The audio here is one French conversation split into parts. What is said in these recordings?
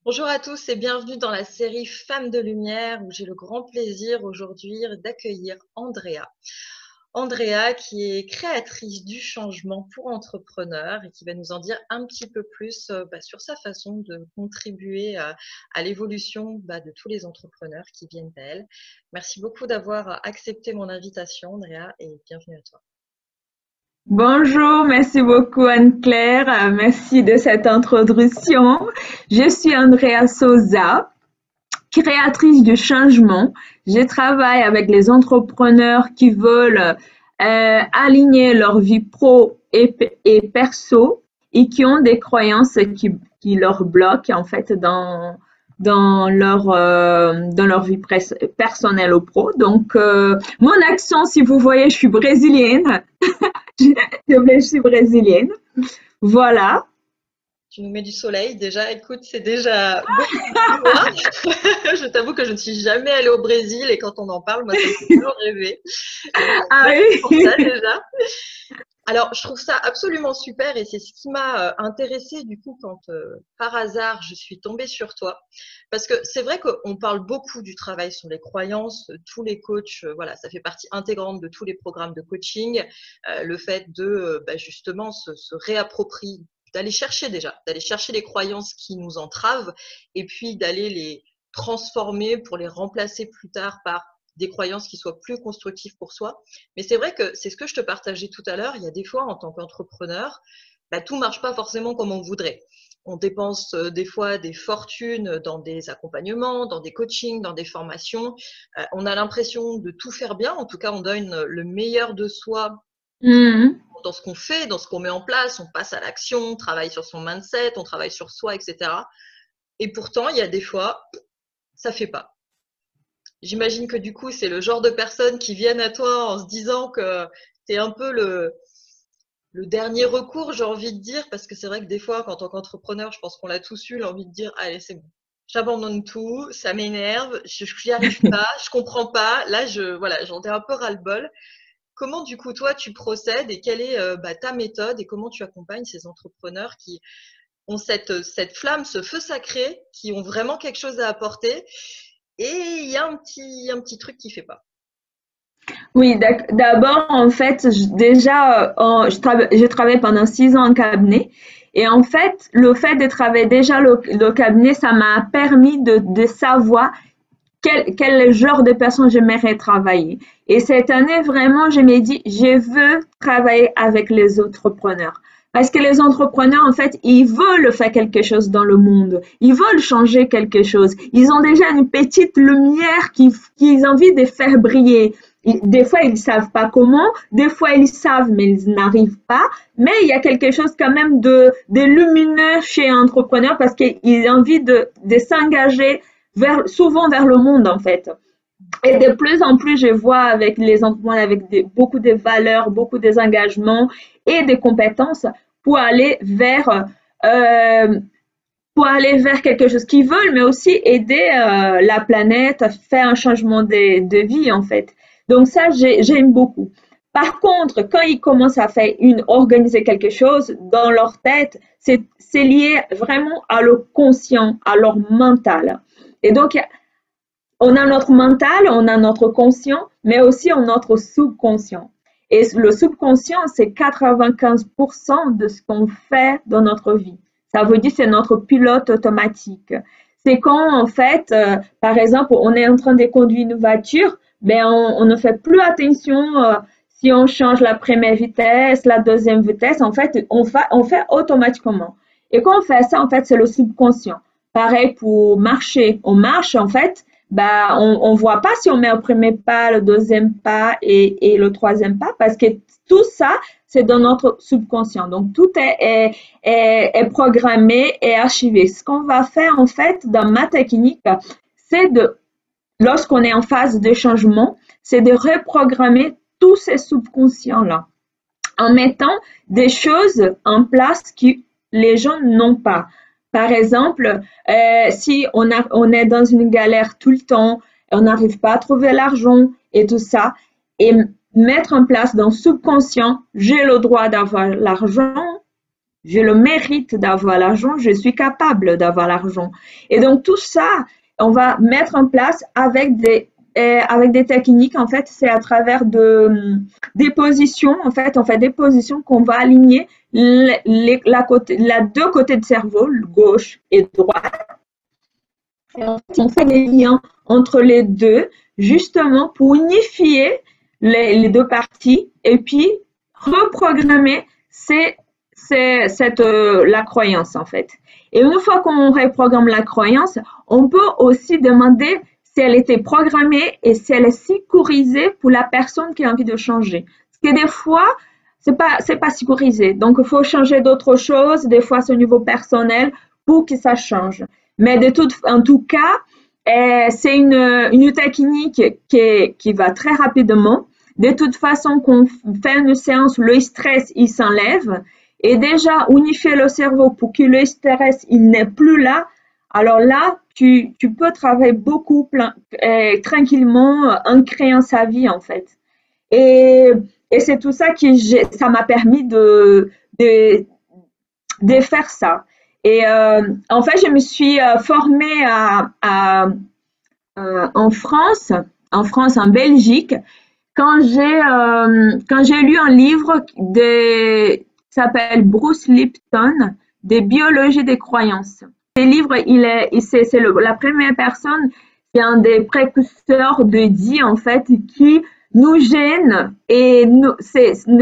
Bonjour à tous et bienvenue dans la série Femmes de Lumière où j'ai le grand plaisir aujourd'hui d'accueillir Andrea. Andrea qui est créatrice du changement pour entrepreneurs et qui va nous en dire un petit peu plus sur sa façon de contribuer à l'évolution de tous les entrepreneurs qui viennent d'elle. Merci beaucoup d'avoir accepté mon invitation, Andrea, et bienvenue à toi. Bonjour, merci beaucoup Anne-Claire, merci de cette introduction. Je suis Andrea Souza, créatrice du changement. Je travaille avec les entrepreneurs qui veulent aligner leur vie pro et perso et qui ont des croyances qui leur bloquent en fait dans leur vie personnelle ou pro. Donc, mon accent, si vous voyez, je suis brésilienne. Je suis brésilienne. Voilà. Tu nous mets du soleil déjà, écoute, c'est déjà beaucoup pour moi. Je t'avoue que je ne suis jamais allée au Brésil et quand on en parle, moi, ça me fait toujours rêver. Ah Merci pour ça oui. déjà. Alors, je trouve ça absolument super et c'est ce qui m'a intéressée du coup quand par hasard je suis tombée sur toi. Parce que c'est vrai qu'on parle beaucoup du travail sur les croyances, tous les coachs, voilà, ça fait partie intégrante de tous les programmes de coaching, le fait de justement se réapproprier, d'aller chercher déjà, d'aller chercher les croyances qui nous entravent et puis d'aller les transformer pour les remplacer plus tard par des croyances qui soient plus constructives pour soi. Mais c'est vrai que c'est ce que je te partageais tout à l'heure. Il y a des fois, en tant qu'entrepreneur, tout marche pas forcément comme on voudrait. On dépense des fois des fortunes dans des accompagnements, dans des coachings, dans des formations. On a l'impression de tout faire bien. En tout cas, on donne le meilleur de soi Mhm. dans ce qu'on fait, dans ce qu'on met en place. On passe à l'action, on travaille sur son mindset, on travaille sur soi, etc. Et pourtant, il y a des fois, ça fait pas. J'imagine que du coup, c'est le genre de personnes qui viennent à toi en se disant que tu es un peu le dernier recours, j'ai envie de dire, parce que c'est vrai que des fois, en tant qu'entrepreneur, je pense qu'on l'a tous eu, l'envie de dire, allez, c'est bon, j'abandonne tout, ça m'énerve, je n'y arrive pas, je comprends pas, là, voilà, j'en ai un peu ras-le-bol. Comment, du coup, toi, tu procèdes et quelle est ta méthode et comment tu accompagnes ces entrepreneurs qui ont cette flamme, ce feu sacré, qui ont vraiment quelque chose à apporter et il y a un petit truc qui fait pas. Oui, d'abord, en fait, déjà, j'ai travaillé pendant 6 ans en cabinet. Et en fait, le fait de travailler déjà le cabinet, ça m'a permis de savoir quel genre de personne j'aimerais travailler. Et cette année, vraiment, je me dis, je veux travailler avec les entrepreneurs. Parce que les entrepreneurs, en fait, ils veulent faire quelque chose dans le monde. Ils veulent changer quelque chose. Ils ont déjà une petite lumière qu'ils ont envie de faire briller. Des fois, ils ne savent pas comment. Des fois, ils savent, mais ils n'arrivent pas. Mais il y a quelque chose quand même de lumineux chez l'entrepreneur parce qu'ils ont envie de s'engager souvent vers le monde en fait. Et de plus en plus, je vois avec les entrepreneurs avec beaucoup de valeurs, beaucoup des engagements et des compétences pour aller vers euh, quelque chose qu'ils veulent, mais aussi aider la planète à faire un changement de vie en fait. Donc ça, j'aime beaucoup. Par contre, quand ils commencent à faire organiser quelque chose dans leur tête, c'est lié vraiment à leur conscient, à leur mental. Et donc, on a notre mental, on a notre conscient, mais aussi on a notre subconscient. Et le subconscient, c'est 95% de ce qu'on fait dans notre vie. Ça veut dire que c'est notre pilote automatique. C'est quand, en fait, par exemple, on est en train de conduire une voiture, ben on ne fait plus attention si on change la première vitesse, la deuxième vitesse. En fait, on fait automatiquement. Et quand on fait ça, en fait, c'est le subconscient. Pareil pour marcher. On marche, en fait, bah, on voit pas si on met le premier pas, le deuxième pas et le troisième pas parce que tout ça, c'est dans notre subconscient. Donc, tout est programmé et archivé. Ce qu'on va faire, en fait, dans ma technique, c'est lorsqu'on est en phase de changement, c'est de reprogrammer tous ces subconscients-là en mettant des choses en place que les gens n'ont pas. Par exemple, si on est dans une galère tout le temps, on n'arrive pas à trouver l'argent et tout ça, et mettre en place dans le subconscient, j'ai le droit d'avoir l'argent, j'ai le mérite d'avoir l'argent, je suis capable d'avoir l'argent. Et donc tout ça, on va mettre en place avec des techniques. En fait, c'est à travers des positions. En fait, on fait des positions qu'on va aligner la deux côtés de cerveau, gauche et droit. Et en fait, on fait les liens entre les deux, justement pour unifier deux parties et puis reprogrammer la croyance, en fait. Et une fois qu'on reprogramme la croyance, on peut aussi demander si elle était programmée et si elle est sécurisée pour la personne qui a envie de changer. Parce que des fois, c'est pas sécurisé. Donc, il faut changer d'autres choses. Des fois, c'est au niveau personnel pour que ça change. Mais en tout cas, c'est une technique qui va très rapidement. De toute façon, qu'on fait une séance, le stress, il s'enlève. Et déjà, unifier le cerveau pour que le stress, il n'est plus là. Alors là, tu peux travailler beaucoup tranquillement en créant sa vie, en fait. Et, et c'est tout ça ça m'a permis de faire ça. Et en fait, je me suis formée en France, en Belgique, quand j'ai lu un livre qui s'appelle Bruce Lipton, des biologies des croyances. Ce livre, c'est la première personne, c'est un des précurseurs de dit en fait qui nous gêne et ne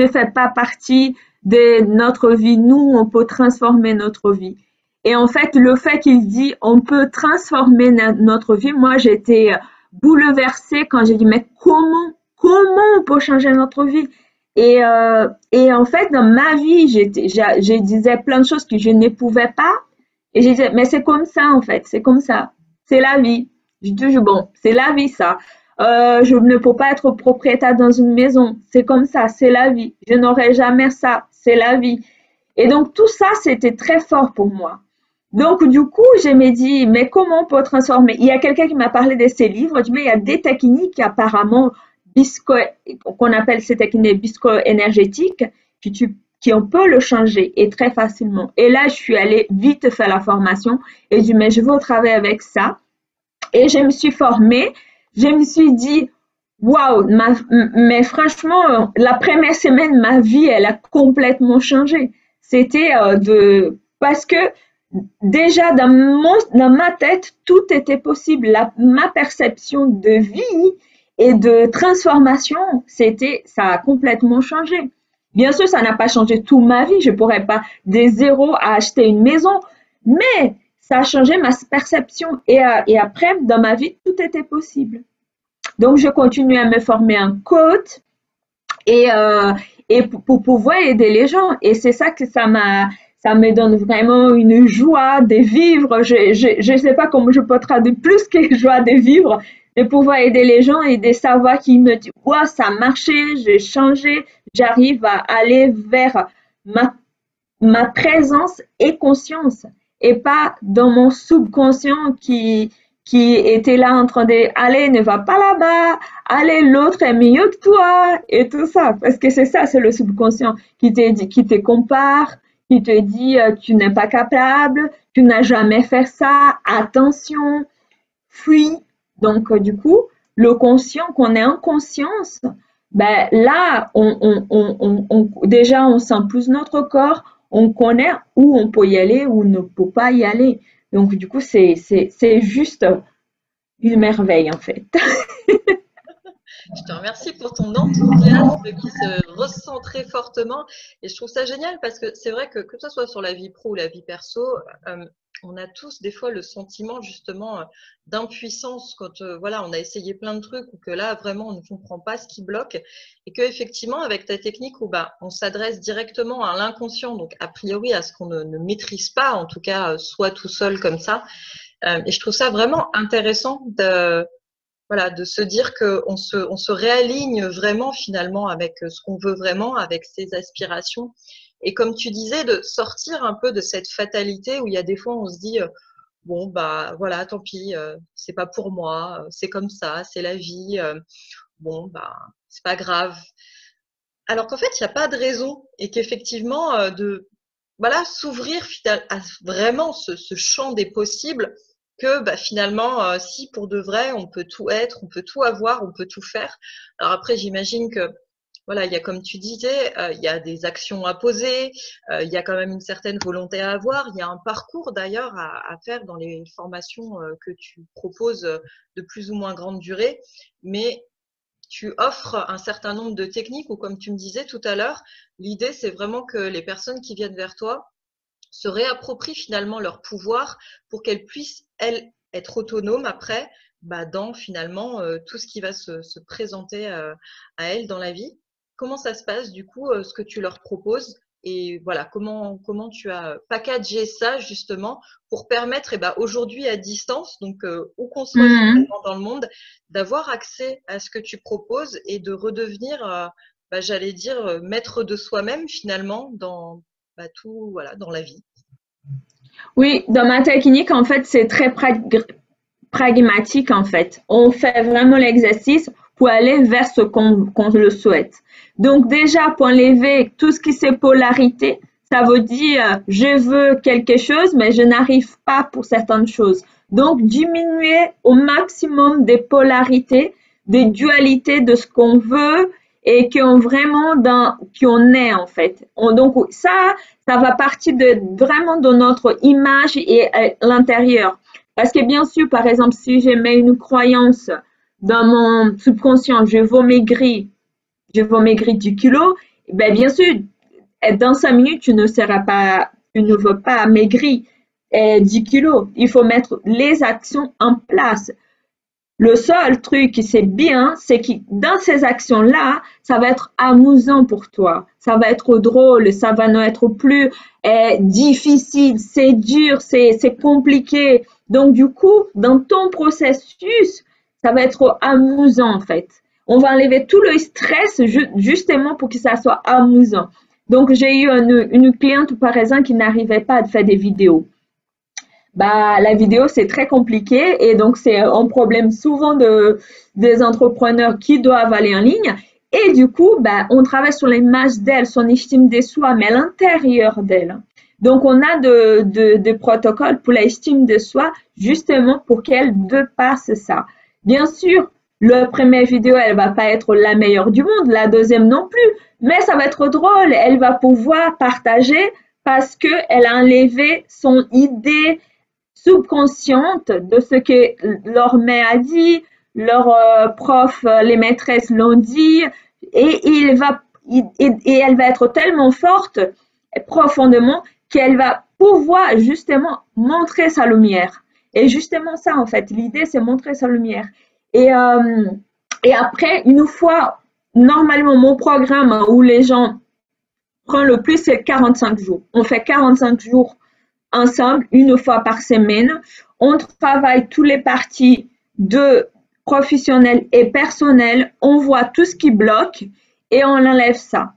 fait pas partie de notre vie. Nous, on peut transformer notre vie. Et en fait, le fait qu'il dit on peut transformer notre vie, moi j'étais bouleversée quand j'ai dit mais comment on peut changer notre vie? Et en fait, dans ma vie, je disais plein de choses que je ne pouvais pas. Et je disais, mais c'est comme ça, en fait, c'est comme ça. C'est la vie. Je dis, bon, c'est la vie, ça. Je ne peux pas être propriétaire dans une maison. C'est comme ça, c'est la vie. Je n'aurai jamais ça. C'est la vie. Et donc, tout ça, c'était très fort pour moi. Donc, du coup, je me dis, mais comment on peut transformer? Il y a quelqu'un qui m'a parlé de ces livres. Je dis, mais il y a des techniques apparemment qu'on appelle ces techniques bisco-énergétiques qui on peut le changer et très facilement. Et là, je suis allée vite faire la formation et je dis, mais je veux travailler avec ça. Et je me suis formée. Je me suis dit, waouh, mais franchement, la première semaine, ma vie, elle a complètement changé. C'était parce que déjà dans ma tête, tout était possible. Ma perception de vie et de transformation, ça a complètement changé. Bien sûr, ça n'a pas changé toute ma vie. Je pourrais pas de zéro à acheter une maison, mais ça a changé ma perception. Et après, dans ma vie, tout était possible. Donc, je continue à me former en coach et pour pouvoir aider les gens. Et c'est ça que ça me donne vraiment une joie de vivre. Je sais pas comment je peux traduire plus que joie de vivre, de pouvoir aider les gens et de savoir qu'ils me disent, ouais, ça a marché, j'ai changé, j'arrive à aller vers ma présence et conscience et pas dans mon subconscient qui était là en train de allez, ne va pas là-bas, allez, l'autre est mieux que toi et tout ça. Parce que c'est ça, c'est le subconscient qui te dit, qui te compare, qui te dit tu n'es pas capable, tu n'as jamais fait ça, attention, fuis. Donc, du coup, le conscient, qu'on est en conscience, ben là, déjà, on sent plus notre corps, on connaît où on peut y aller, où on ne peut pas y aller. Donc, du coup, c'est juste une merveille, en fait. Je te remercie pour ton enthousiasme qui se ressent très fortement et je trouve ça génial parce que c'est vrai que ce soit sur la vie pro ou la vie perso, on a tous des fois le sentiment justement d'impuissance quand voilà, on a essayé plein de trucs ou que là vraiment on ne comprend pas ce qui bloque et que effectivement avec ta technique où bah on s'adresse directement à l'inconscient, donc a priori à ce qu'on ne maîtrise pas, en tout cas soit tout seul comme ça. Et je trouve ça vraiment intéressant voilà, de se dire qu'on on se réaligne vraiment finalement avec ce qu'on veut vraiment, avec ses aspirations. Et comme tu disais, de sortir un peu de cette fatalité où il y a des fois on se dit bon bah voilà, tant pis, c'est pas pour moi, c'est comme ça, c'est la vie, bon bah c'est pas grave. Alors qu'en fait il n'y a pas de raison et qu'effectivement voilà, s'ouvrir à vraiment ce champ des possibles que bah, finalement, si pour de vrai, on peut tout être, on peut tout avoir, on peut tout faire. Alors après, j'imagine que voilà, il y a comme tu disais, il y a des actions à poser, il y a quand même une certaine volonté à avoir, il y a un parcours d'ailleurs à faire dans les formations que tu proposes de plus ou moins grande durée, mais tu offres un certain nombre de techniques ou comme tu me disais tout à l'heure, l'idée c'est vraiment que les personnes qui viennent vers toi se réapproprient finalement leur pouvoir pour qu'elles puissent, elles, être autonomes après bah, dans finalement tout ce qui va se présenter à elles dans la vie. Comment ça se passe du coup, ce que tu leur proposes et voilà, comment tu as packagé ça justement pour permettre eh ben, aujourd'hui à distance, donc où qu'on soit Mhm. finalement dans le monde, d'avoir accès à ce que tu proposes et de redevenir, bah, j'allais dire, maître de soi-même finalement dans bah, tout, voilà, dans la vie. Oui, dans ma technique, en fait, c'est très pragmatique, en fait. On fait vraiment l'exercice pour aller vers ce qu'on le souhaite. Donc, déjà, pour enlever tout ce qui c'est polarité, ça veut dire je veux quelque chose, mais je n'arrive pas pour certaines choses. Donc, diminuer au maximum des polarités, des dualités de ce qu'on veut et qu'on vraiment dans qu'on est en fait. Donc ça va partir de vraiment de notre image et l'intérieur. Parce que bien sûr, par exemple, si je mets une croyance dans mon subconscient, je veux maigrir 10 kilos, ben bien sûr, dans 5 minutes, tu ne veux pas maigrir 10 kilos. Il faut mettre les actions en place. Le seul truc qui c'est bien, c'est que dans ces actions-là, ça va être amusant pour toi, ça va être drôle, ça va ne être plus difficile, c'est dur, c'est compliqué. Donc du coup, dans ton processus, ça va être amusant en fait. On va enlever tout le stress justement pour que ça soit amusant. Donc j'ai eu une cliente par exemple qui n'arrivait pas à faire des vidéos. Bah, la vidéo, c'est très compliqué et donc c'est un problème souvent des entrepreneurs qui doivent aller en ligne. Et du coup, bah, on travaille sur l'image d'elle, son estime de soi, mais à l'intérieur d'elle. Donc, on a de protocoles pour l'estime de soi, justement pour qu'elle dépasse ça. Bien sûr, la première vidéo, elle va pas être la meilleure du monde, la deuxième non plus, mais ça va être drôle. Elle va pouvoir partager parce qu'elle a enlevé son idée subconsciente de ce que leur mère a dit, leurs profs, les maîtresses l'ont dit, et elle va être tellement forte profondément qu'elle va pouvoir justement montrer sa lumière. Et justement ça, en fait, l'idée, c'est montrer sa lumière. Et, euh, et après, une fois, normalement, mon programme où les gens prennent le plus, c'est 45 jours. On fait 45 jours ensemble une fois par semaine. On travaille tous les parties de professionnel et personnel. On voit tout ce qui bloque et on enlève ça.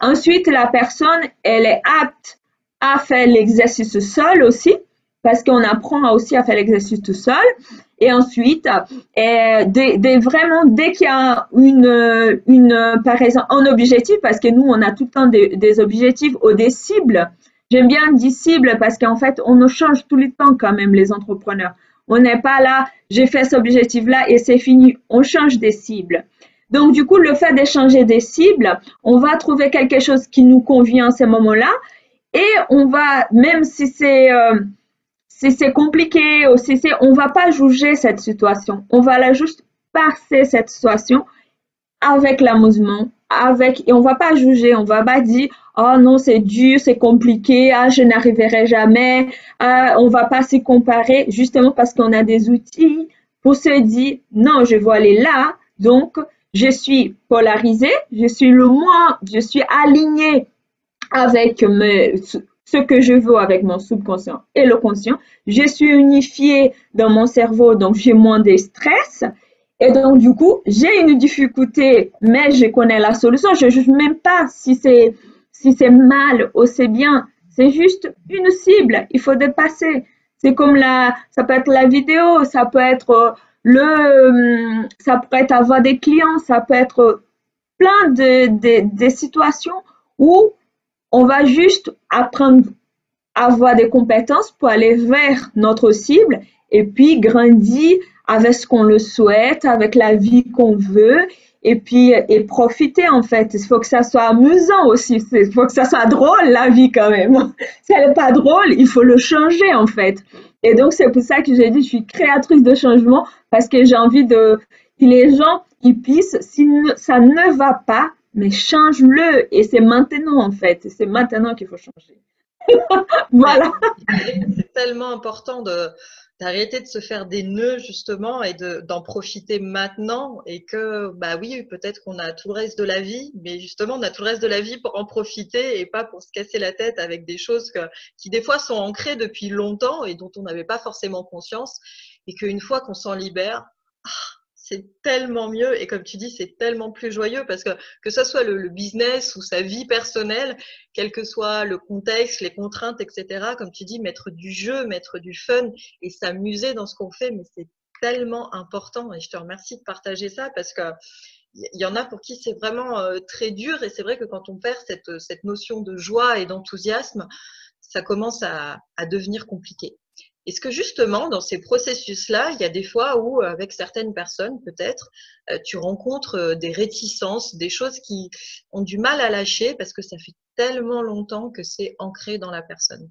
Ensuite, la personne, elle est apte à faire l'exercice seul aussi, parce qu'on apprend aussi à faire l'exercice tout seul. Et ensuite, vraiment, dès qu'il y a par exemple, un objectif, parce que nous, on a tout le temps des objectifs ou des cibles. J'aime bien dire cible parce qu'en fait, on nous change tout le temps quand même, les entrepreneurs. On n'est pas là, j'ai fait cet objectif-là et c'est fini. On change des cibles. Donc, du coup, le fait d'échanger des cibles, on va trouver quelque chose qui nous convient à ce moment-là et on va, même si c'est compliqué ou si c'est, on va pas juger cette situation. On va la juste passer cette situation avec l'amusement, et on va pas juger, on va pas dire, oh non, c'est dur, c'est compliqué, ah, je n'arriverai jamais, ah, on va pas s'y comparer, justement parce qu'on a des outils pour se dire, non, je veux aller là, donc, je suis polarisée, je suis alignée avec ce que je veux avec mon subconscient et le conscient. Je suis unifiée dans mon cerveau, donc j'ai moins de stress. Et donc, du coup, j'ai une difficulté, mais je connais la solution. Je ne juge même pas si c'est mal ou c'est bien. C'est juste une cible. Il faut dépasser. C'est comme ça peut être la vidéo, ça peut être ça peut être avoir des clients, ça peut être plein de situations où On va juste apprendre à avoir des compétences pour aller vers notre cible et puis grandir avec ce qu'on le souhaite, avec la vie qu'on veut et puis et profiter en fait. Il faut que ça soit amusant aussi, il faut que ça soit drôle la vie quand même. Si elle n'est pas drôle, il faut le changer en fait. Et donc c'est pour ça que j'ai dit je suis créatrice de changement parce que j'ai envie de que les gens ils puissent, si ça ne va pas, mais change-le et c'est maintenant en fait, c'est maintenant qu'il faut changer. Ouais, Voilà. c'est tellement important d'arrêter de se faire des nœuds justement et d'en profiter maintenant et que bah oui, peut-être qu'on a tout le reste de la vie, mais justement on a tout le reste de la vie pour en profiter et pas pour se casser la tête avec des choses qui des fois sont ancrées depuis longtemps et dont on n'avait pas forcément conscience et qu'une fois qu'on s'en libère, c'est tellement mieux et comme tu dis, c'est tellement plus joyeux parce que ça soit le business ou sa vie personnelle, quel que soit le contexte, les contraintes, etc. Comme tu dis, mettre du jeu, mettre du fun et s'amuser dans ce qu'on fait, mais c'est tellement important et je te remercie de partager ça parce que il y en a pour qui c'est vraiment très dur et c'est vrai que quand on perd cette notion de joie et d'enthousiasme, ça commence à devenir compliqué. Est-ce que justement, dans ces processus-là, il y a des fois où, avec certaines personnes, peut-être, tu rencontres des réticences, des choses qui ont du mal à lâcher parce que ça fait tellement longtemps que c'est ancré dans la personne.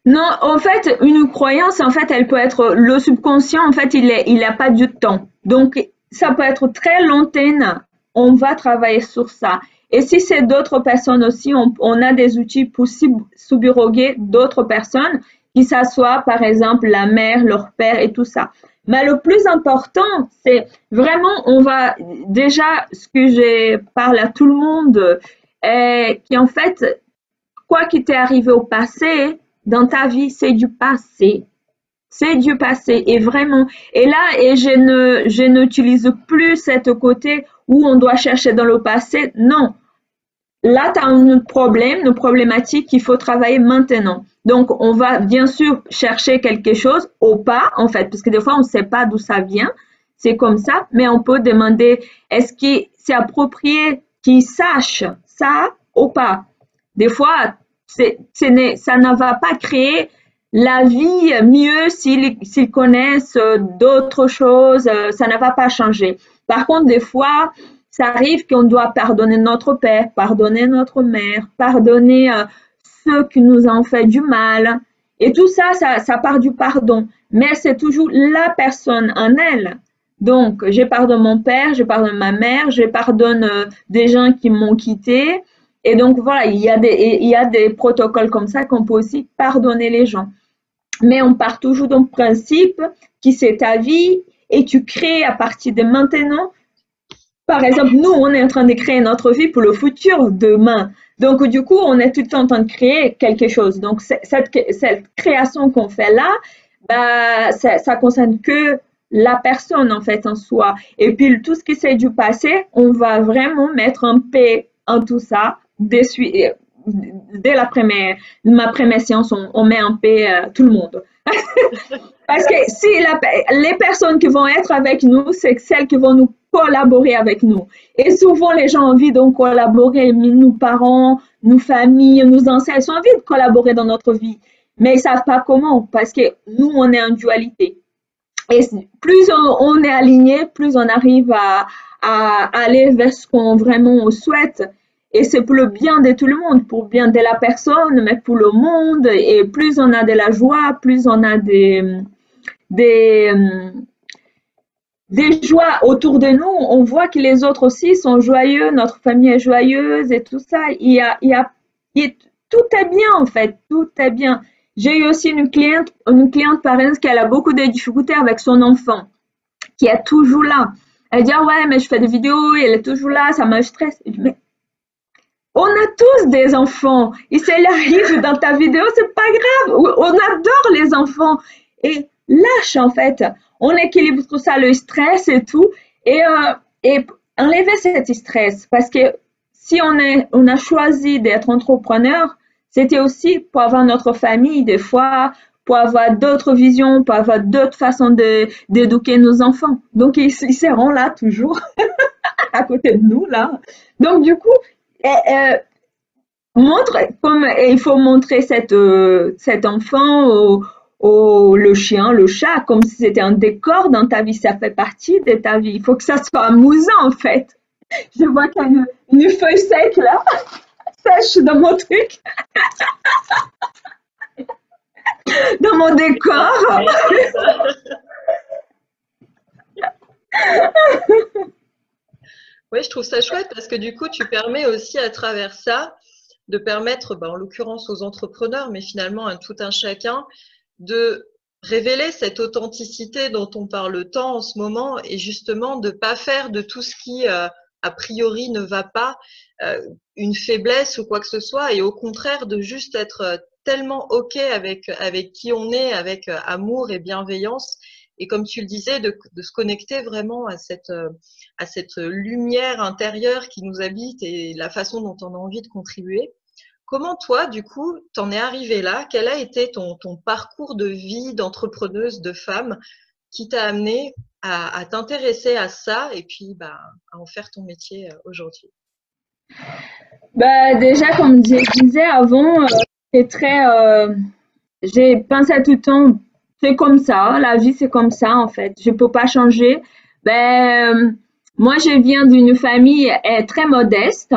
Non, en fait, une croyance, en fait, elle peut être le subconscient, en fait, il a pas du temps. Donc, ça peut être très lointain. On va travailler sur ça. Et si c'est d'autres personnes aussi, on a des outils pour subroguer d'autres personnes, qui s'assoient, par exemple, la mère, leur père et tout ça. Mais le plus important, c'est vraiment, on va déjà, ce que je parle à tout le monde, qui en fait, quoi qui t'est arrivé au passé, dans ta vie, c'est du passé. C'est du passé. Et vraiment, et là, et je n'utilise plus cette côté où on doit chercher dans le passé. Non. Là, tu as un problème, une problématique qu'il faut travailler maintenant. Donc, on va bien sûr chercher quelque chose au pas, en fait, parce que des fois, on ne sait pas d'où ça vient. C'est comme ça, mais on peut demander, est-ce que c'est approprié qu'ils sachent ça ou pas? Des fois, ça ne va pas créer la vie mieux s'ils connaissent d'autres choses, ça ne va pas changer. Par contre, des fois, ça arrive qu'on doit pardonner notre père, pardonner notre mère, pardonner ceux qui nous ont fait du mal. Et tout ça, ça part du pardon. Mais c'est toujours la personne en elle. Donc, je pardonne mon père, je pardonne ma mère, je pardonne des gens qui m'ont quitté. Et donc, voilà, il y a des protocoles comme ça qu'on peut aussi pardonner les gens. Mais on part toujours d'un principe qui c'est ta vie et tu crées à partir de maintenant. Par exemple, nous, on est en train de créer notre vie pour le futur demain. Donc, du coup, on est tout le temps en train de créer quelque chose. Donc, cette création qu'on fait là, bah, ça concerne que la personne, en fait, en soi. Et puis, tout ce qui c'est du passé, on va vraiment mettre un paix en tout ça. Dès ma première séance, on met en paix tout le monde. Parce que si les personnes qui vont être avec nous, c'est celles qui vont nous collaborer avec nous. Et souvent, les gens ont envie de collaborer, nos parents, nos familles, nos ancêtres, ils ont envie de collaborer dans notre vie. Mais ils ne savent pas comment, parce que nous, on est en dualité. Et plus on est aligné, plus on arrive à aller vers ce qu'on vraiment souhaite. Et c'est pour le bien de tout le monde, pour le bien de la personne, mais pour le monde. Et plus on a de la joie, plus on a des, des joies autour de nous, on voit que les autres aussi sont joyeux, notre famille est joyeuse et tout ça. Tout est bien en fait, tout est bien. J'ai eu aussi une cliente par exemple qui a beaucoup de difficultés avec son enfant, qui est toujours là. Elle dit ah ouais mais je fais des vidéos, et elle est toujours là, ça me stresse. Mais on a tous des enfants. Et si elle arrive dans ta vidéo, c'est pas grave. On adore les enfants. Et lâche, en fait. On équilibre tout ça, le stress et tout. Et enlever cet stress. Parce que si on a choisi d'être entrepreneur, c'était aussi pour avoir notre famille, des fois, pour avoir d'autres visions, pour avoir d'autres façons d'éduquer nos enfants. Donc, ils seront là toujours, à côté de nous, là. Donc, du coup, montre comme et il faut montrer cet enfant le chien, le chat, comme si c'était un décor dans ta vie. Ça fait partie de ta vie. Il faut que ça soit amusant, en fait. Je vois qu'il y a une feuille sèche là, sèche dans mon truc, dans mon décor. Ouais, c'est ça. Oui, je trouve ça chouette parce que du coup, tu permets aussi à travers ça de permettre, en l'occurrence aux entrepreneurs, mais finalement à tout un chacun, de révéler cette authenticité dont on parle tant en ce moment et justement de pas faire de tout ce qui a priori ne va pas euh, une faiblesse ou quoi que ce soit et au contraire de juste être tellement OK avec qui on est, avec amour et bienveillance et comme tu le disais, de se connecter vraiment à cette lumière intérieure qui nous habite et la façon dont on a envie de contribuer. Comment toi, du coup, t'en es arrivé là? Quel a été ton parcours de vie d'entrepreneuse, de femme, qui t'a amené à t'intéresser à ça et puis à en faire ton métier aujourd'hui? Bah, déjà, comme je disais avant, c'est très, j'ai pensé tout le temps, c'est comme ça, la vie c'est comme ça en fait, je peux pas changer. Ben, moi je viens d'une famille très modeste,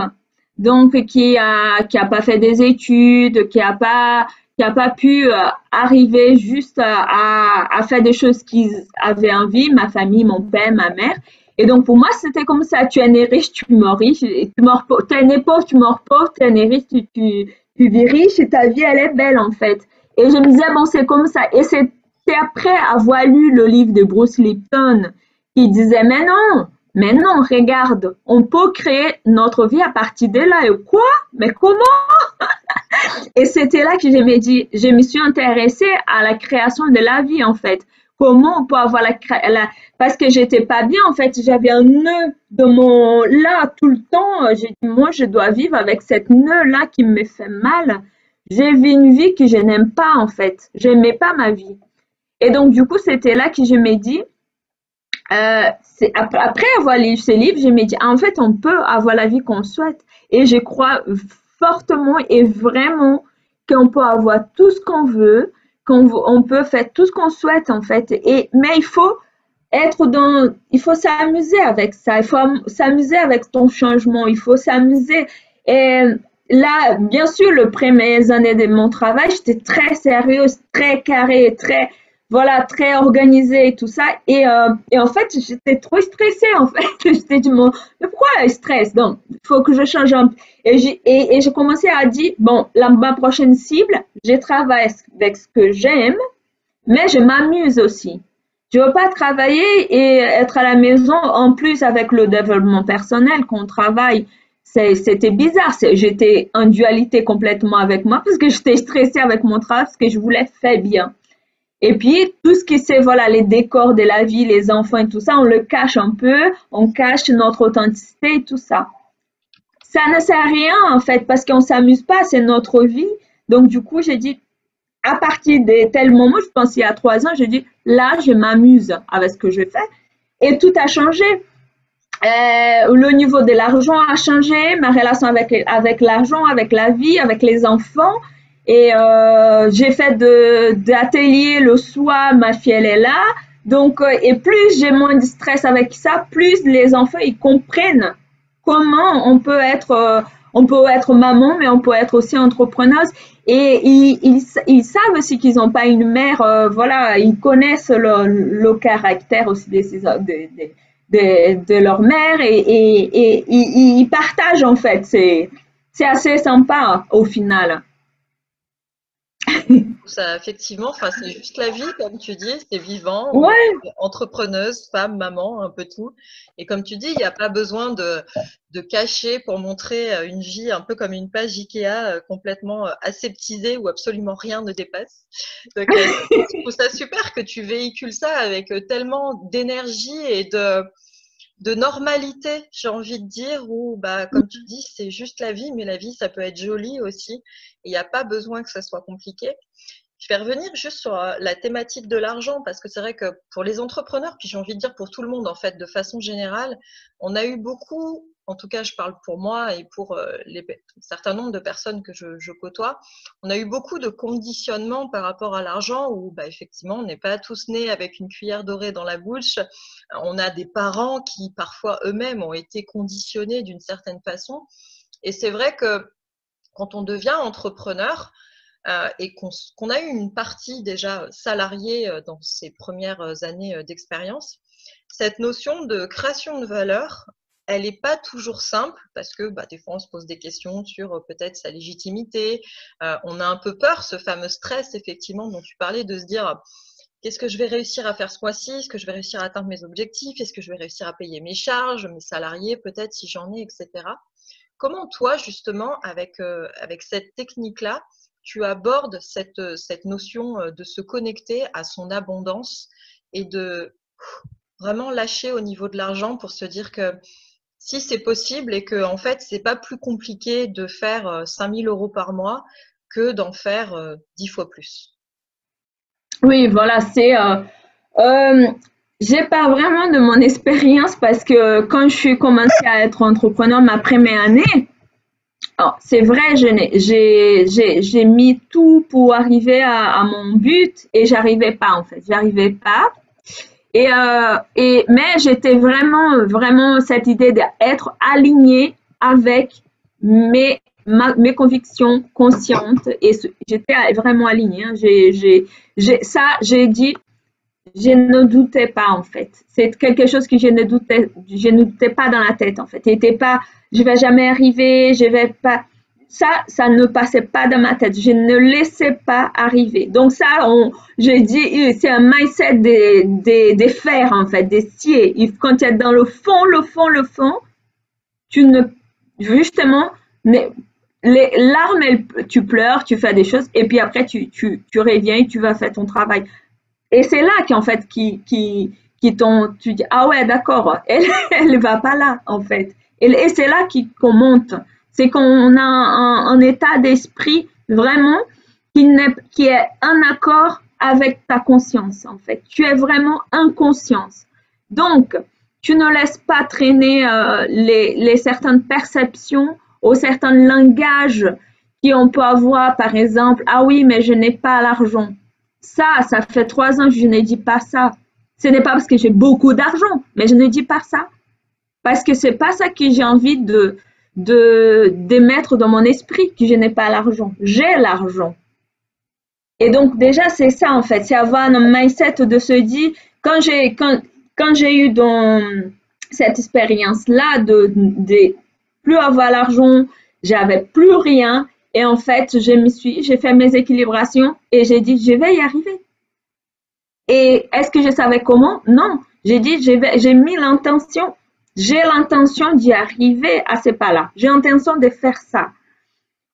donc qui a pas fait des études, qui a pas pu arriver juste à faire des choses qu'ils avaient envie, ma famille, mon père, ma mère. Et donc pour moi c'était comme ça, tu es né riche, tu meurs riche, et tu meurs pauvre, tu es né pauvre, tu meurs pauvre, tu es né riche, tu vis riche et ta vie elle est belle en fait. Et je me disais, bon, c'est comme ça. Et c'est après avoir lu le livre de Bruce Lipton qui disait, mais non, regarde, on peut créer notre vie à partir de là. Et quoi? Mais comment? Et c'était là que je me suis intéressée à la création de la vie, en fait. Comment on peut avoir parce que j'étais pas bien, en fait. J'avais un nœud de là tout le temps. J'ai dit, moi, je dois vivre avec cette nœud-là qui me fait mal. J'ai vu une vie que je n'aime pas, en fait. J'aimais pas ma vie. Et donc, du coup, c'était là que je me dis, après avoir lu ce livre, je me dis, en fait, on peut avoir la vie qu'on souhaite. Et je crois fortement et vraiment qu'on peut avoir tout ce qu'on veut, qu'on peut faire tout ce qu'on souhaite, en fait. Mais il faut s'amuser avec ça. Il faut s'amuser avec ton changement. Il faut s'amuser. Et là, bien sûr, les premières années de mon travail, j'étais très sérieuse, très carrée, voilà, très organisée et tout ça. Et en fait, j'étais trop stressée, en fait. J'étais du monde, mais pourquoi le stress? Donc, il faut que je change un peu. Et j'ai commencé à dire, bon, ma prochaine cible, je travaille avec ce que j'aime, mais je m'amuse aussi. Je veux pas travailler et être à la maison en plus avec le développement personnel qu'on travaille. C'était bizarre. J'étais en dualité complètement avec moi parce que j'étais stressée avec mon travail parce que je voulais faire bien. Et puis, tout ce qui c'est, voilà, les décors de la vie, les enfants et tout ça, on le cache un peu, on cache notre authenticité et tout ça. Ça ne sert à rien, en fait, parce qu'on s'amuse pas, c'est notre vie. Donc, du coup, j'ai dit, à partir de tel moment, je pense il y a 3 ans, j'ai dit, là, je m'amuse avec ce que je fais. Et tout a changé. Le niveau de l'argent a changé, ma relation avec l'argent, avec la vie, avec les enfants. Et j'ai fait d'ateliers le soir, ma fille elle est là. Donc, et plus j'ai moins de stress avec ça, plus les enfants ils comprennent comment on peut être maman, mais on peut être aussi entrepreneuse. Et ils savent aussi qu'ils n'ont pas une mère, voilà, ils connaissent le caractère aussi de leur mère et ils partagent en fait. C'est assez sympa au final. Ça, effectivement, enfin, c'est juste la vie, comme tu dis, c'est vivant. On est Ouais, entrepreneuse, femme, maman, un peu tout. Et comme tu dis, il n'y a pas besoin de cacher pour montrer une vie un peu comme une page Ikea complètement aseptisée où absolument rien ne dépasse. Donc, je trouve ça super que tu véhicules ça avec tellement d'énergie et de normalité, j'ai envie de dire, où, comme tu dis, c'est juste la vie, mais la vie, ça peut être joli aussi. Et il n'y a pas besoin que ça soit compliqué. Je vais revenir juste sur la thématique de l'argent, parce que c'est vrai que pour les entrepreneurs, puis j'ai envie de dire pour tout le monde, en fait, de façon générale, on a eu beaucoup en tout cas je parle pour moi et pour un certain nombre de personnes que je côtoie, on a eu beaucoup de conditionnement par rapport à l'argent où effectivement on n'est pas tous nés avec une cuillère dorée dans la bouche. On a des parents qui parfois eux-mêmes ont été conditionnés d'une certaine façon. Et c'est vrai que quand on devient entrepreneur et qu'on a eu une partie déjà salariée dans ses premières années d'expérience, cette notion de création de valeur, elle n'est pas toujours simple parce que des fois on se pose des questions sur peut-être sa légitimité. On a un peu peur, ce fameux stress effectivement dont tu parlais, de se dire qu'est-ce que je vais réussir à faire ce mois-ci? Est-ce que je vais réussir à atteindre mes objectifs? Est-ce que je vais réussir à payer mes charges, mes salariés peut-être si j'en ai, etc. Comment toi, justement, avec cette technique-là, tu abordes cette notion de se connecter à son abondance et de vraiment lâcher au niveau de l'argent pour se dire que si c'est possible et que en fait, c'est pas plus compliqué de faire 5 000 € par mois que d'en faire 10 fois plus? Oui, voilà, j'ai pas vraiment de mon expérience parce que quand je suis commencé à être entrepreneur ma première année, c'est vrai, j'ai mis tout pour arriver à mon but et j'arrivais pas en fait, j'arrivais pas. Mais j'étais vraiment cette idée d'être alignée avec mes convictions conscientes et j'étais vraiment alignée. Hein. J'ai dit, je ne doutais pas en fait. C'est quelque chose que je ne doutais pas dans la tête en fait. C'était pas, je vais jamais arriver, je vais pas. Ça ne passait pas dans ma tête. Je ne laissais pas arriver. Donc ça, je dis, c'est un mindset des fers en fait, des sciers. Quand tu es dans le fond, tu ne, justement, les larmes, tu pleures, tu fais des choses, et puis après tu reviens et tu vas faire ton travail. Et c'est là qu'en fait, tu dis, ah ouais, d'accord, elle va pas là, en fait. Et c'est là qu'on monte. C'est qu'on a un état d'esprit vraiment qui est en accord avec ta conscience, en fait. Tu es vraiment en conscience. Donc, tu ne laisses pas traîner les certaines perceptions ou certains langages qu'on peut avoir, par exemple, ah oui, mais je n'ai pas l'argent. Ça fait 3 ans que je ne dis pas ça. Ce n'est pas parce que j'ai beaucoup d'argent, mais je ne dis pas ça. Parce que c'est pas ça que j'ai envie de mettre dans mon esprit, que je n'ai pas l'argent. J'ai l'argent. Et donc, déjà, c'est ça, en fait. C'est avoir un mindset de se dire, quand j'ai eu cette expérience-là de plus avoir l'argent, j'avais plus rien. Et en fait, j'ai fait mes équilibrations et j'ai dit, je vais y arriver. Et est-ce que je savais comment? Non. J'ai dit, j'ai mis l'intention. J'ai l'intention d'y arriver à ce pas-là. J'ai l'intention de faire ça.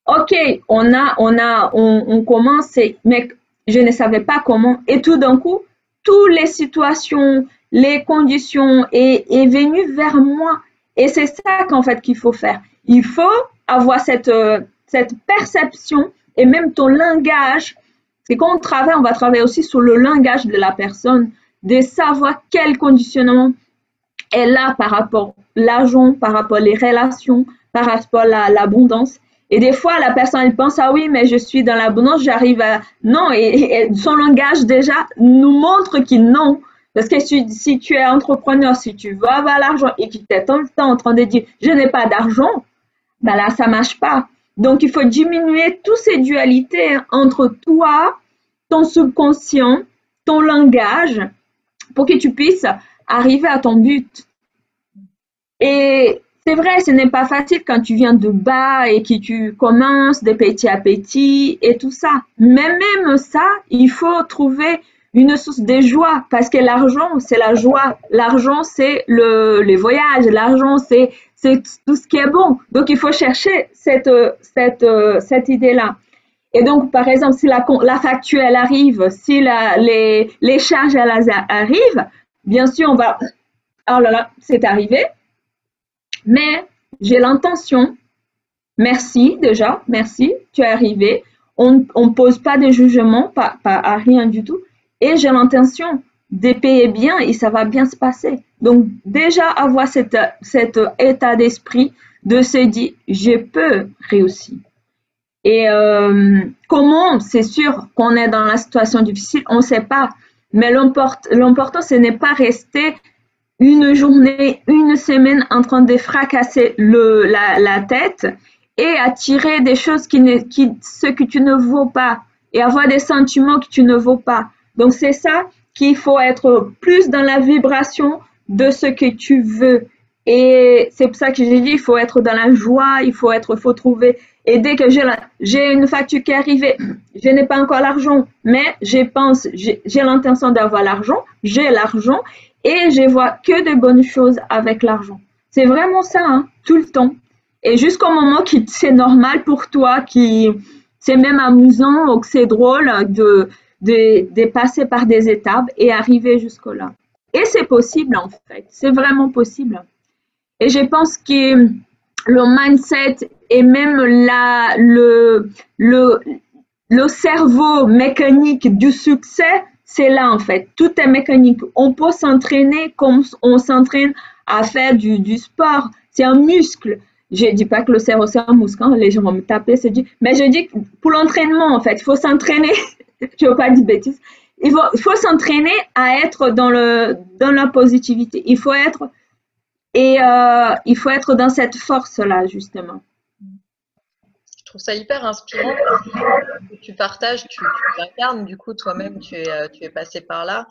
Ok, on commence, mais je ne savais pas comment. Et tout d'un coup, toutes les situations, les conditions est venue vers moi. Et c'est ça qu'en fait qu'il faut faire. Il faut avoir cette perception et même ton langage. C'est quand on va travailler aussi sur le langage de la personne, de savoir quel conditionnement est là par rapport à l'argent, par rapport aux relations, par rapport à l'abondance. Et des fois, la personne, elle pense, ah oui, mais je suis dans l'abondance, j'arrive à... Non, et son langage déjà nous montre qu'il non. Parce que si tu es entrepreneur, si tu veux avoir l'argent et que tu es tout le temps en train de dire, je n'ai pas d'argent, ben là, ça ne marche pas. Donc, il faut diminuer toutes ces dualités entre toi, ton subconscient, ton langage, pour que tu puisses arriver à ton but. Et c'est vrai, ce n'est pas facile quand tu viens de bas et que tu commences de petit à petit et tout ça. Mais même ça, il faut trouver une source de joie parce que l'argent, c'est la joie. L'argent, c'est les voyages. L'argent, c'est tout ce qui est bon. Donc, il faut chercher cette idée-là. Et donc, par exemple, si la facture, elle arrive, si les charges, elles arrivent, bien sûr, on va... Oh là là, c'est arrivé. Mais j'ai l'intention. Merci déjà, merci, tu es arrivé. On ne pose pas de jugement, pas à rien du tout. Et j'ai l'intention payer bien et ça va bien se passer. Donc déjà avoir cet état d'esprit de se dire je peux réussir. Et comment, c'est sûr qu'on est dans la situation difficile, on ne sait pas. Mais l'important, ce n'est pas rester une journée, une semaine en train de fracasser la tête et attirer des choses ce que tu ne vaux pas et avoir des sentiments que tu ne vaux pas. Donc c'est ça qu'il faut être plus dans la vibration de ce que tu veux. Et c'est pour ça que j'ai dit, il faut être dans la joie, faut trouver. Et dès que j'ai une facture qui est arrivée, je n'ai pas encore l'argent, mais j'ai l'intention d'avoir l'argent, j'ai l'argent et je vois que de bonnes choses avec l'argent. C'est vraiment ça, hein, tout le temps. Et jusqu'au moment que c'est normal pour toi, c'est même amusant ou que c'est drôle de passer par des étapes et arriver jusque-là. Et c'est possible en fait, c'est vraiment possible. Et je pense que le mindset et même le cerveau mécanique du succès, c'est là en fait. Tout est mécanique. On peut s'entraîner comme on s'entraîne à faire du sport. C'est un muscle. Je ne dis pas que le cerveau c'est un muscle, hein. Les gens vont me taper, mais je dis que pour l'entraînement en fait, il faut s'entraîner. Je ne veux pas dire bêtises. Il faut s'entraîner à être dans la positivité. Il faut être dans cette force-là, justement. Je trouve ça hyper inspirant. Tu partages, tu incarnes, du coup, toi-même, tu es passé par là.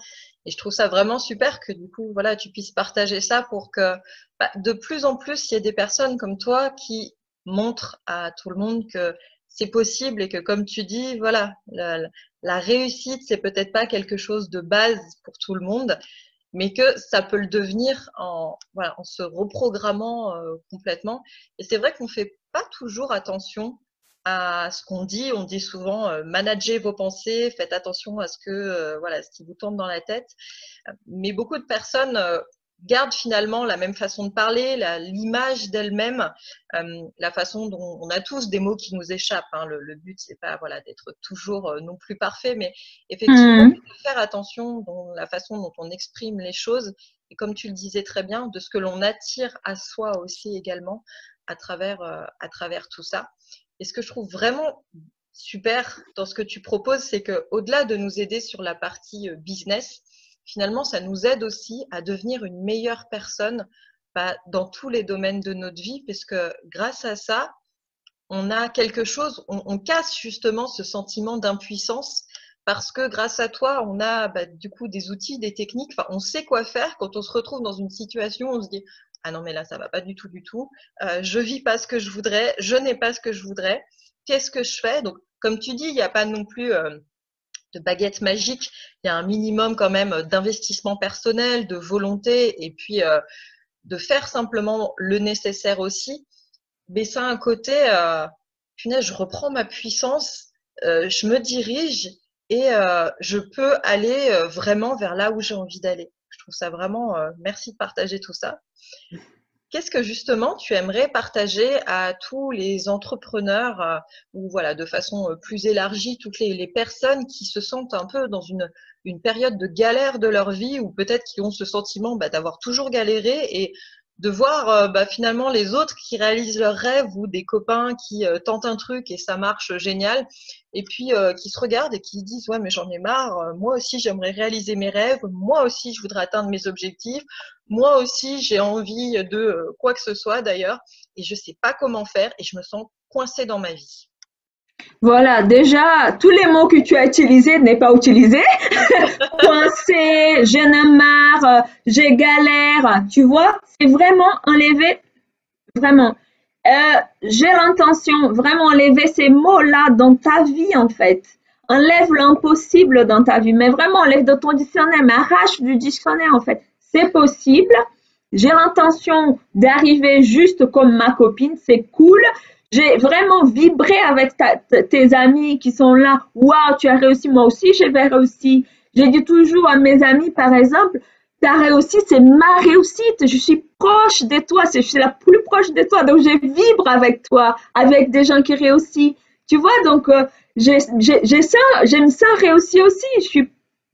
Et je trouve ça vraiment super que, du coup, voilà, tu puisses partager ça pour que, de plus en plus, il y ait des personnes comme toi qui montrent à tout le monde que c'est possible et que, comme tu dis, voilà, la réussite, c'est peut-être pas quelque chose de base pour tout le monde, mais que ça peut le devenir en se reprogrammant complètement. Et c'est vrai qu'on fait pas toujours attention à ce qu'on dit. On dit souvent managez vos pensées, faites attention à ce qui vous tombe dans la tête. Mais beaucoup de personnes gardent finalement la même façon de parler, l'image d'elles-mêmes, la façon dont on a tous des mots qui nous échappent. Hein. Le but, c'est pas d'être toujours non plus parfait, mais effectivement, de faire attention dans la façon dont on exprime les choses. Et comme tu le disais très bien, de ce que l'on attire à soi aussi également à travers tout ça. Et ce que je trouve vraiment super dans ce que tu proposes, c'est qu'au-delà de nous aider sur la partie business, finalement, ça nous aide aussi à devenir une meilleure personne dans tous les domaines de notre vie, parce que grâce à ça, on a quelque chose, on casse justement ce sentiment d'impuissance, parce que grâce à toi, on a du coup des outils, des techniques, on sait quoi faire quand on se retrouve dans une situation où on se dit « Ah non, mais là, ça va pas du tout, je vis pas ce que je voudrais, je n'ai pas ce que je voudrais, qu'est-ce que je fais ?» Donc, comme tu dis, il n'y a pas non plus de baguette magique, il y a un minimum quand même d'investissement personnel, de volonté, et puis de faire simplement le nécessaire aussi. Mais ça a un côté, punaise, je reprends ma puissance, je me dirige et je peux aller vraiment vers là où j'ai envie d'aller. Je trouve ça vraiment, merci de partager tout ça. Qu'est-ce que justement tu aimerais partager à tous les entrepreneurs ou voilà, de façon plus élargie, toutes les personnes qui se sentent un peu dans une période de galère de leur vie ou peut-être qui ont ce sentiment d'avoir toujours galéré et de voir finalement les autres qui réalisent leurs rêves ou des copains qui tentent un truc et ça marche génial et puis qui se regardent et qui disent « Ouais, mais j'en ai marre, moi aussi j'aimerais réaliser mes rêves, moi aussi je voudrais atteindre mes objectifs. » Moi aussi, j'ai envie de quoi que ce soit d'ailleurs, et je ne sais pas comment faire, et je me sens coincée dans ma vie. Voilà, déjà, tous les mots que tu as utilisés n'est pas utilisé. Coincé, j'en ai marre, j'ai galère, tu vois, c'est vraiment enlever, vraiment. J'ai l'intention, vraiment enlever ces mots-là dans ta vie, en fait. Enlève l'impossible dans ta vie, mais vraiment enlève de ton dictionnaire, mais arrache du dictionnaire, en fait. C'est possible. J'ai l'intention d'arriver juste comme ma copine, c'est cool. J'ai vraiment vibré avec tes amis qui sont là. Waouh, tu as réussi, moi aussi, je vais réussir. J'ai dit toujours à mes amis, par exemple, ta réussite, c'est ma réussite. Je suis proche de toi, je suis la plus proche de toi. Donc, je vibre avec toi, avec des gens qui réussissent. Tu vois, donc, je me sens réussi aussi.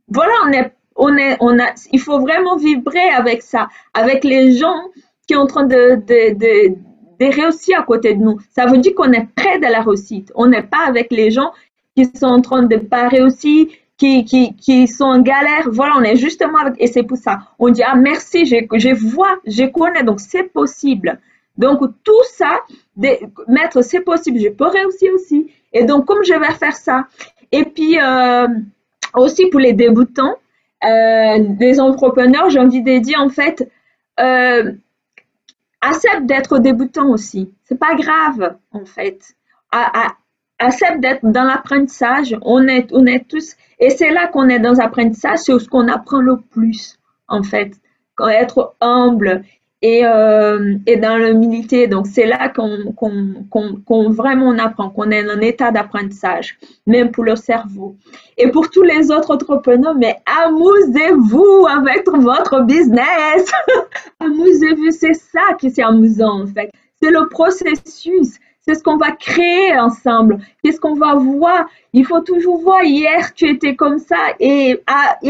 Voilà, il faut vraiment vibrer avec ça, avec les gens qui sont en train de réussir à côté de nous. Ça veut dire qu'on est près de la réussite. On n'est pas avec les gens qui sont en train de pas réussir, qui sont en galère. Voilà, on est justement avec, et c'est pour ça. On dit, ah, merci, je vois, je connais, donc c'est possible. Donc, tout ça, mettre c'est possible, je peux réussir aussi. Et donc, comme je vais faire ça. Et puis, aussi pour les débutants, les entrepreneurs, j'ai envie de dire, en fait, euh, accepte d'être débutant aussi. C'est pas grave, en fait. Accepte d'être dans l'apprentissage. On est tous, et c'est là qu'on est dans l'apprentissage, c'est ce qu'on apprend le plus, en fait. Être humble et dans l'humilité. Donc, c'est là qu'on vraiment on apprend, qu'on est en état d'apprentissage, même pour le cerveau. Et pour tous les autres entrepreneurs, mais amusez-vous avec votre business. Amusez-vous, c'est ça qui est amusant en fait. C'est le processus. C'est ce qu'on va créer ensemble. Qu'est-ce qu'on va voir? Il faut toujours voir, hier tu étais comme ça et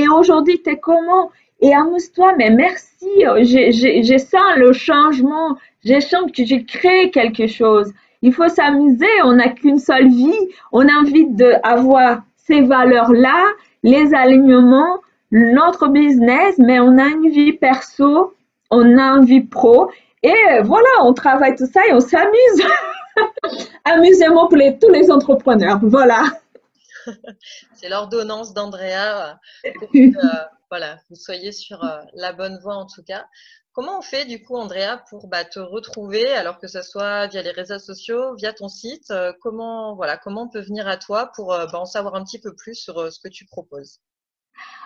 aujourd'hui tu es comment? Et amuse-toi, mais merci. Je sens le changement. Je sens que j'ai créé quelque chose. Il faut s'amuser. On n'a qu'une seule vie. On a envie d'avoir ces valeurs-là, les alignements, notre business, mais on a une vie perso, on a une vie pro. Et voilà, on travaille tout ça et on s'amuse. Amusez-moi pour tous les entrepreneurs. Voilà. C'est l'ordonnance d'Andrea pour que voilà, vous soyez sur la bonne voie en tout cas. Comment on fait du coup, Andrea, pour te retrouver, alors que ce soit via les réseaux sociaux, via ton site, comment on peut venir à toi pour en savoir un petit peu plus sur ce que tu proposes?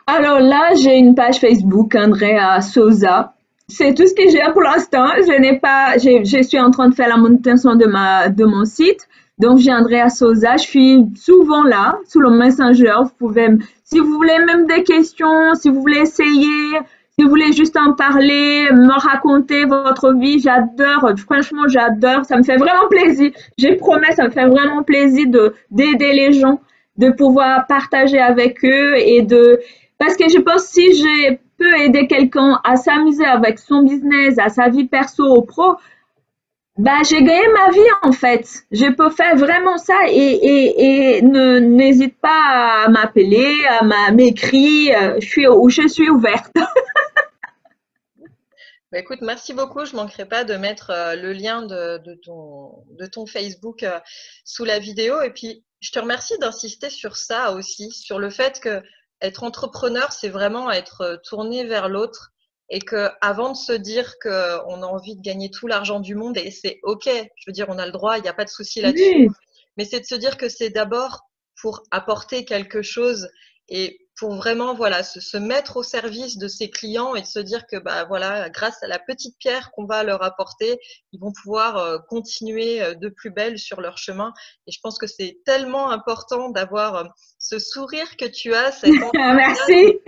Alors là, j'ai une page Facebook, Andrea Souza. C'est tout ce que j'ai pour l'instant. Je n'ai pas, je suis en train de faire la manutention de mon site. Donc, j'ai Andrea Souza. Je suis souvent là, sous le Messenger. Vous pouvez, si vous voulez même des questions, si vous voulez essayer, si vous voulez juste en parler, me raconter votre vie, j'adore. Franchement, j'adore. Ça me fait vraiment plaisir. Je promets, ça me fait vraiment plaisir d'aider les gens, de pouvoir partager avec eux parce que je pense que si je peux aider quelqu'un à s'amuser avec son business, à sa vie perso ou pro, j'ai gagné ma vie en fait. Je peux faire vraiment ça et n'hésite pas à m'appeler, à m'écrire. Je suis ouverte. Écoute, merci beaucoup. Je manquerai pas de mettre le lien de ton Facebook sous la vidéo. Et puis, je te remercie d'insister sur ça aussi, sur le fait que être entrepreneur, c'est vraiment être tourné vers l'autre et que avant de se dire qu'on a envie de gagner tout l'argent du monde, et c'est OK, je veux dire, on a le droit, il n'y a pas de souci là-dessus, Oui, mais c'est de se dire que c'est d'abord pour apporter quelque chose et pour vraiment voilà se mettre au service de ses clients et de se dire que voilà, grâce à la petite pierre qu'on va leur apporter, ils vont pouvoir continuer de plus belle sur leur chemin. Et je pense que c'est tellement important d'avoir ce sourire que tu as, cet enthousiasme, merci.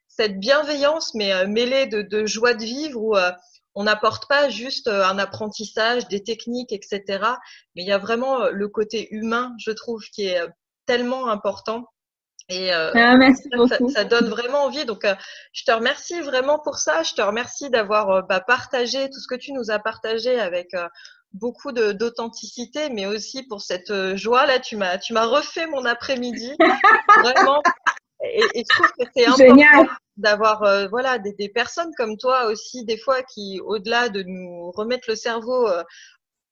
cette bienveillance, mais mêlée de joie de vivre où on n'apporte pas juste un apprentissage, des techniques, etc. Mais il y a vraiment le côté humain, je trouve, qui est tellement important. Et Merci beaucoup. ça donne vraiment envie. Donc, je te remercie vraiment pour ça. Je te remercie d'avoir partagé tout ce que tu nous as partagé avec beaucoup d'authenticité, mais aussi pour cette joie là. Tu m'as refait mon après-midi, vraiment. Et je trouve que c'est important Génial. d'avoir voilà des personnes comme toi aussi des fois qui, au-delà de nous remettre le cerveau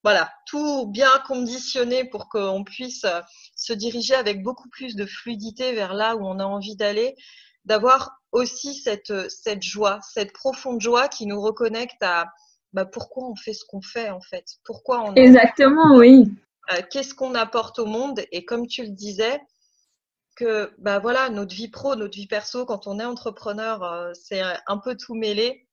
voilà, tout bien conditionné pour qu'on puisse se diriger avec beaucoup plus de fluidité vers là où on a envie d'aller, d'avoir aussi cette joie, cette profonde joie qui nous reconnecte à pourquoi on fait ce qu'on fait en fait, pourquoi on a envie, Exactement, oui. qu'est-ce qu'on apporte au monde et comme tu le disais, que voilà, notre vie pro, notre vie perso, quand on est entrepreneur, c'est un peu tout mêlé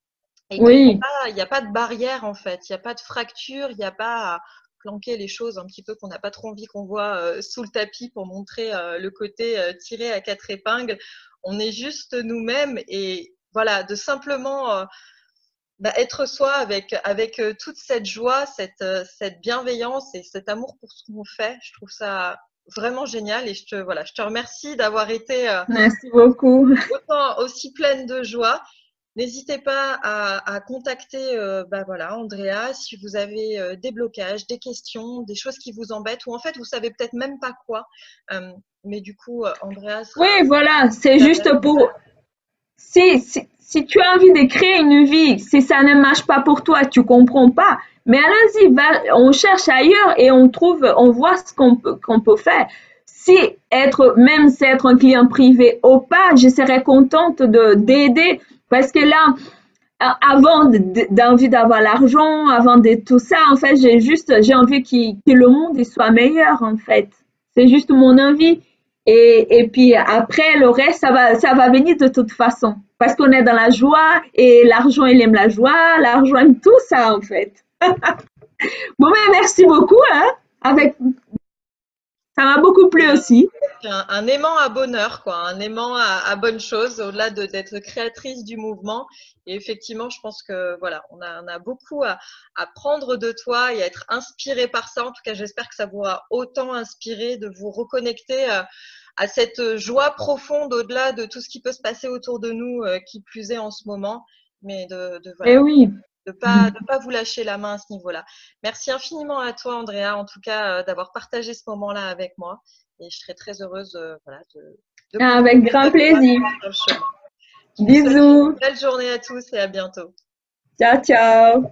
et qu'il Oui. n'y a pas de barrière en fait, il n'y a pas de fracture, il n'y a pas à planquer les choses un petit peu qu'on n'a pas trop envie qu'on voit sous le tapis pour montrer le côté tiré à quatre épingles. On est juste nous-mêmes et voilà, de simplement être soi avec toute cette joie, cette bienveillance et cet amour pour ce qu'on fait. Je trouve ça vraiment génial et je te remercie d'avoir été Merci beaucoup. aussi pleine de joie. N'hésitez pas à contacter bah voilà, Andrea si vous avez des blocages, des questions, des choses qui vous embêtent ou en fait vous savez peut-être même pas quoi. Mais du coup, Andrea Oui, sera voilà, c'est super juste pour, si tu as envie de créer une vie, si ça ne marche pas pour toi, tu comprends pas, mais allons-y, on cherche ailleurs et on trouve, on voit ce qu'on peut faire. Même si être un client privé ou pas, je serais contente d'aider parce que là, avant d'envie d'avoir l'argent, avant de tout ça, en fait, j'ai envie que le monde il soit meilleur, en fait. C'est juste mon envie. Et puis après, le reste, ça va venir de toute façon. Parce qu'on est dans la joie et l'argent, il aime la joie, l'argent aime tout ça, en fait. Bon, mais merci beaucoup, hein. Ça m'a beaucoup plu aussi. un aimant à bonheur, quoi, un aimant à bonne chose, au-delà d'être créatrice du mouvement. Et effectivement, je pense que voilà, on a beaucoup à prendre de toi et à être inspiré par ça. En tout cas, j'espère que ça vous aura autant inspiré de vous reconnecter à cette joie profonde au-delà de tout ce qui peut se passer autour de nous, qui plus est en ce moment, mais Eh voilà, oui. de pas vous lâcher la main à ce niveau-là. Merci infiniment à toi, Andrea, en tout cas, d'avoir partagé ce moment-là avec moi. Et je serai très heureuse voilà, de Avec continuer grand plaisir. d'accompagner sur le chemin. Je vous souhaite une Bisous. belle journée à tous et à bientôt. Ciao, ciao.